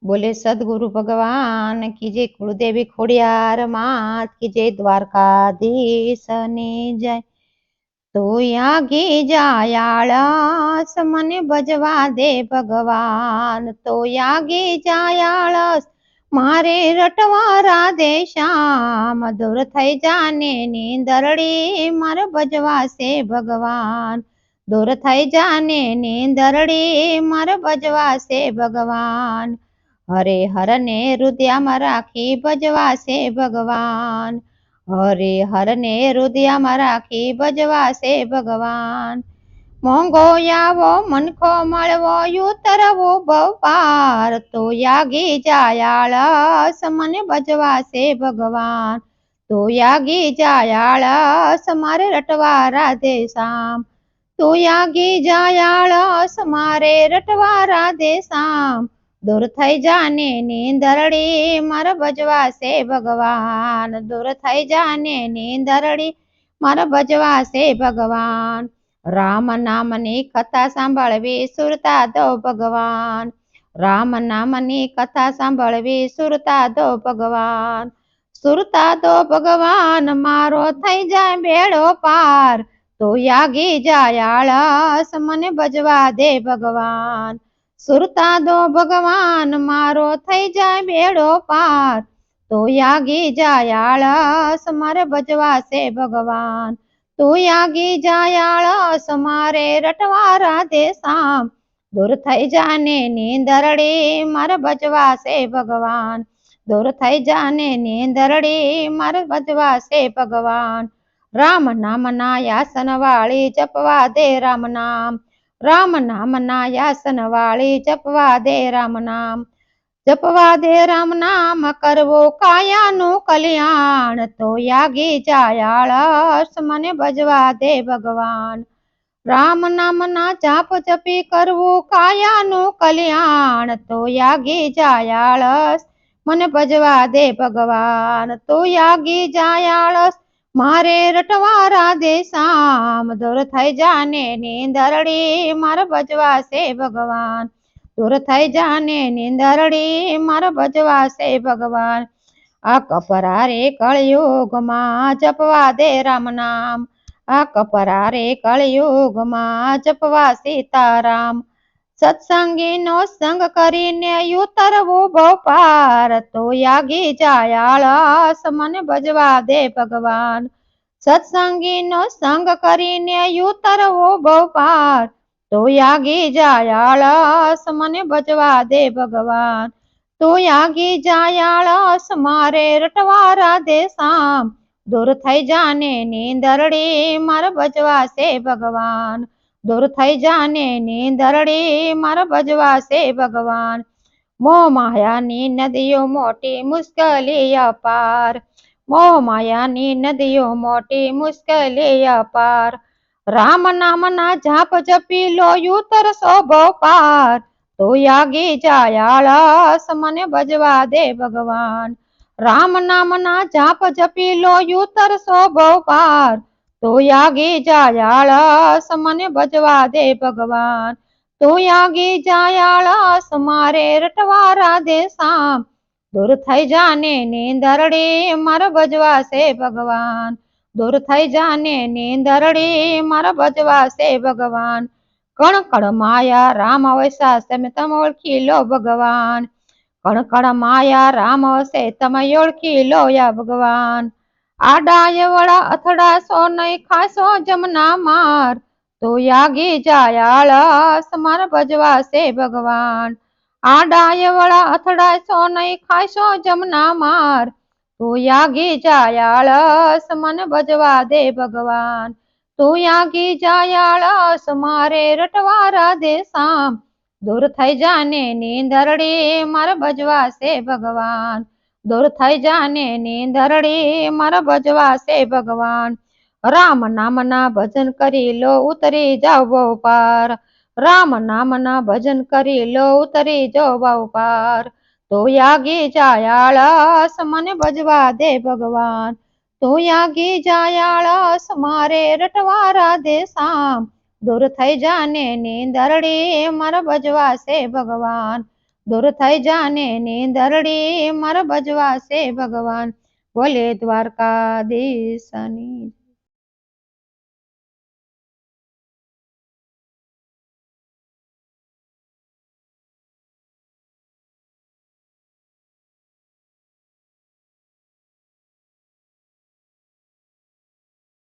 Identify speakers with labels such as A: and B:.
A: बोले सदगुरु भगवान की जय, कुलदेवी खोडियार मात की जय, द्वारकाधीश ने जय। तो यागी जायाळस મને ભજવા દે ભગવાન, તો यागी जायाळस મારે રટવા રાધે શ્યામ, દૂર થઈ જાને નીંદરડી મારે ભજવા છે ભગવાન, દૂર થઈ જાને નીંદરડી મારે ભજવા છે ભગવાન, હરે હર ને હૃદયમાં રાખી ભજવા છે ભગવાન, હરે હર ને હૃદયમાં રાખી ભજવા છે ભગવાન, મોંઘો આવો મનખો મળવો ઉતરવો ભવપાર, તો યાગી જાયાળસ મને ભજવા છે ભગવાન, તો યાગી જાયાળસ મારે રટવા રાધે શ્યામ, તો યાગી જાયાળસ મારે રટવા રાધે શ્યામ, દૂર થઈ જાને નીંદરડી મારે ભજવા છે ભગવાન, દૂર થઈ જાને નીંદરડી મારે ભજવા છે ભગવાન, રામ નામની કથા સાંભળવી સુરતા દો ભગવાન, રામ નામની કથા સાંભળવી સુરતા દો ભગવાન, સુરતા દો ભગવાન મારો થઈ જાય બેડો પાર, તો યાગી જાયાળસ મને ભજવા દે ભગવાન, સુરતા દો ભગવાન મારો થઈ જાય બેડો પાર, તો યાગી જાયાળસ મારે ભજવા છે ભગવાન, તો યાગી જાયાળસ મારે રટવા રાધે શ્યામ, દૂર થઈ જાને નીંદરડી મારે ભજવા છે ભગવાન, દૂર થઈ જાને નીંદરડી મારે ભજવા છે ભગવાન, રામ નામ ના આસન વાળી જપવા દે રામ નામ, રામ નામ ના આસન વાળી જપવા દે રામ નામ, જપવા દે રામ નામ કરવો કાયાનું કલ્યાણ, તો યાગી જાયાળસ મને ભજવા દે ભગવાન, રામ નામ ના જાપ જપી કરવું કાયાનું કલ્યાણ, તો યાગી જાયાળસ મને ભજવા દે ભગવાન, તો યાગી જાયાળસ મારે રટવા રાધે શ્યામ, દૂર થઈ જાને નીંદરડી મારે ભજવા છે ભગવાન, દૂર થઈ જાને નીંદરડી મારે ભજવા છે ભગવાન, આ કપરા રે કળયુગમાં જપવા દે રામ નામ, આ કપરા રે કળયુગમાં જપવા સીતારામ, સત્સંગીનો સંગ કરીને ઉતરવું ભવપાર, તો યાગી જાયાળસ મને ભજવા દે ભગવાન, સત્સંગીનો સંગ કરીને ઉતરવું ભવપાર, તો યાગી જાયાળસ મને ભજવા દે ભગવાન, તો યાગી જાયાળસ મારે રટવા રાધે શ્યામ, દૂર થઈ જાને નીંદરડી મારે ભજવા છે ભગવાન, દૂર થઈ જાને નીંદરડી મારે ભજવા છે ભગવાન, મોહ માયાની નદીઓ મોટી મુશ્કેલી અપાર, મોહ માયાની નદીઓ મોટી મુશ્કેલી અપાર, રામ નામના જાપ જપી લો ઉતરશો ભવપાર, તો યાગી જાયાળસ મને ભજવા દે ભગવાન, રામ નામના જાપ જપી લો ઉતરશો ભવપાર, તો યાગી જાયાળસ મને ભજવા દે ભગવાન, તો યાગી જાયાળસ મારે રટવા રાધે શ્યામ, દૂર થઈ જાને નીંદરડી મારે ભજવા છે ભગવાન, દૂર થઈ જાને નીંદરડી મારે ભજવા છે ભગવાન, કણ કણ માયા રામ વૈસા તમે તમે ઓળખી લો ભગવાન, કણ કણ માયા રામ વસે તમે ઓળખી લો યા ભગવાન, આડાય વડા અથડાશો નહીં ખાશો જમના માર, તો યાગી જાયાળસ મારે ભજવા છે ભગવાન, આડાય વડા અથડાશો નહીં ખાશો જમના માર, તો યાગી જાયાળસ મને ભજવા દે ભગવાન, તો યાગી જાયાળસ મારે રટવા રાધે શ્યામ, દૂર થઈ જાને નીંદરડી મારે ભજવા છે ભગવાન, દૂર થઈ જાને નીંદરડી મારે ભજવા છે ભગવાન, રામ નામના ભજન કરી લો ઉતરી જાવ બહુ પાર, રામ નામના ભજન કરી લો ઉતરી જાવ બહુ પાર, તો યાગી જાયાળસ મને ભજવા દે ભગવાન, તો યાગી જાયાળસ મારે રટવા રાધે શ્યામ, દૂર થઈ જાને નીંદરડી મારે ભજવા છે ભગવાન, દૂર થઈ જાને નીંદરડી મારા ભજવા છે ભગવાન. બોલે દ્વારકાધીશની.